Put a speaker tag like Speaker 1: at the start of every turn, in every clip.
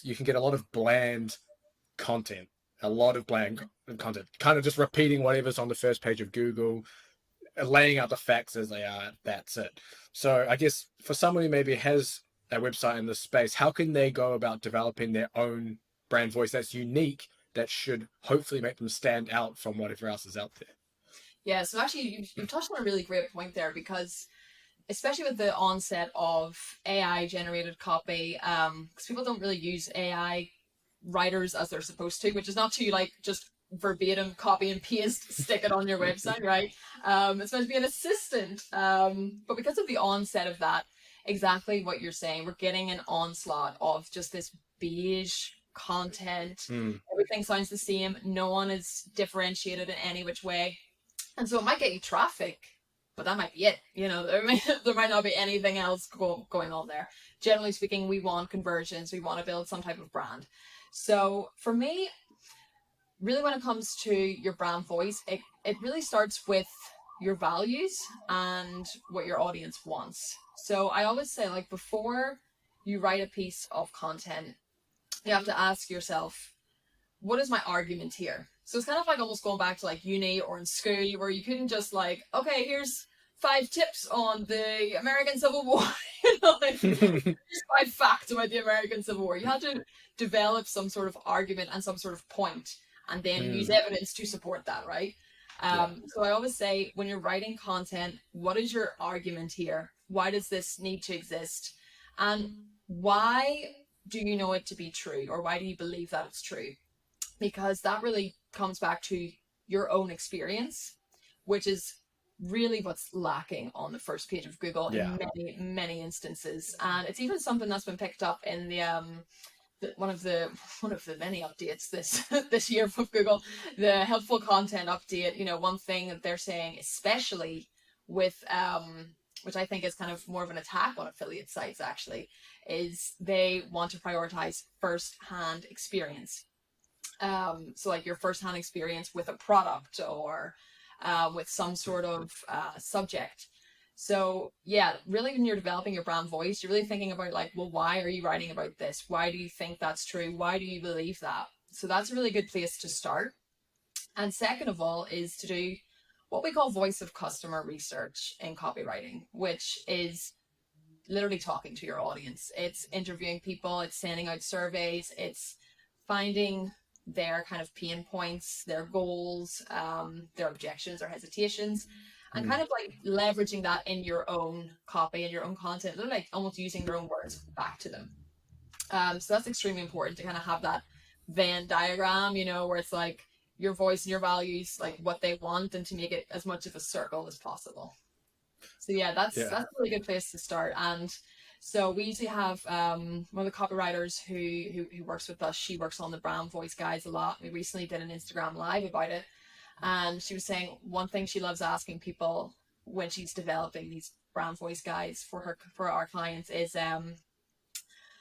Speaker 1: is you can get a lot of bland content, a lot of bland content, kind of just repeating whatever's on the first page of Google, laying out the facts as they are. That's it. So I guess for someone who maybe has a website in this space, how can they go about developing their own brand voice that's unique, that should hopefully make them stand out from whatever else is out there?
Speaker 2: Yeah, so actually, you've touched on a really great point there because, especially with the onset of AI generated copy, because people don't really use AI writers as they're supposed to, which is not to like just verbatim copy and paste, stick it on your website, right? It's meant to be an assistant. But because of the onset of that, exactly what you're saying, we're getting an onslaught of just this beige content.
Speaker 1: Mm.
Speaker 2: Everything sounds the same. No one is differentiated in any which way. And so it might get you traffic, but that might be it. There might not be anything else going on there. Generally speaking, we want conversions. We want to build some type of brand. So for me, really when it comes to your brand voice, it really starts with your values and what your audience wants. So I always say, like, before you write a piece of content, you have to ask yourself, what is my argument here? So it's kind of like almost going back to like uni or in school where you couldn't just like, okay, here's 5 tips on the American Civil War. Like, here's 5 facts about the American Civil War. You had to develop some sort of argument and some sort of point and then use
Speaker 1: Mm.
Speaker 2: evidence to support that, right?
Speaker 1: Yeah.
Speaker 2: So I always say when you're writing content, what is your argument here? Why does this need to exist? And why do you know it to be true? Or why do you believe that it's true? Because that really comes back to your own experience, which is really what's lacking on the first page of Google
Speaker 1: Yeah.
Speaker 2: in many instances. And it's even something that's been picked up in one of the many updates this this year from Google, the helpful content update. One thing that they're saying, especially with which I think is kind of more of an attack on affiliate sites actually, is they want to prioritize first-hand experience. So like your first-hand experience with a product or with some sort of subject. So yeah, really when you're developing your brand voice, you're really thinking about like, well, why are you writing about this? Why do you think that's true? Why do you believe that? So that's a really good place to start. And second of all is to do what we call voice of customer research in copywriting, which is literally talking to your audience. It's interviewing people, it's sending out surveys, it's finding their kind of pain points, their goals, their objections or hesitations, and
Speaker 1: Mm.
Speaker 2: kind of like leveraging that in your own copy and your own content, literally like almost using their own words back to them. So that's extremely important to kind of have that Venn diagram, where it's like your voice and your values, like what they want, and to make it as much of a circle as possible. So yeah, that's
Speaker 1: Yeah.
Speaker 2: a really good place to start. And so we usually have one of the copywriters who works with us. She works on the brand voice guides a lot. We recently did an Instagram live about it, and she was saying one thing she loves asking people when she's developing these brand voice guides for our clients is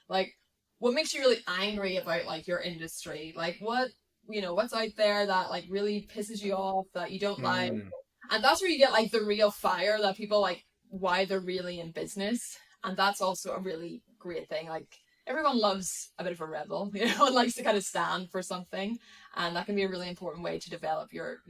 Speaker 2: like, what makes you really angry about like your industry? Like what's out there that like really pisses you off that you don't like?
Speaker 1: Mm.
Speaker 2: And that's where you get like the real fire that people like why they're really in business. And that's also a really great thing. Like everyone loves a bit of a rebel, and likes to kind of stand for something. And that can be a really important way to develop your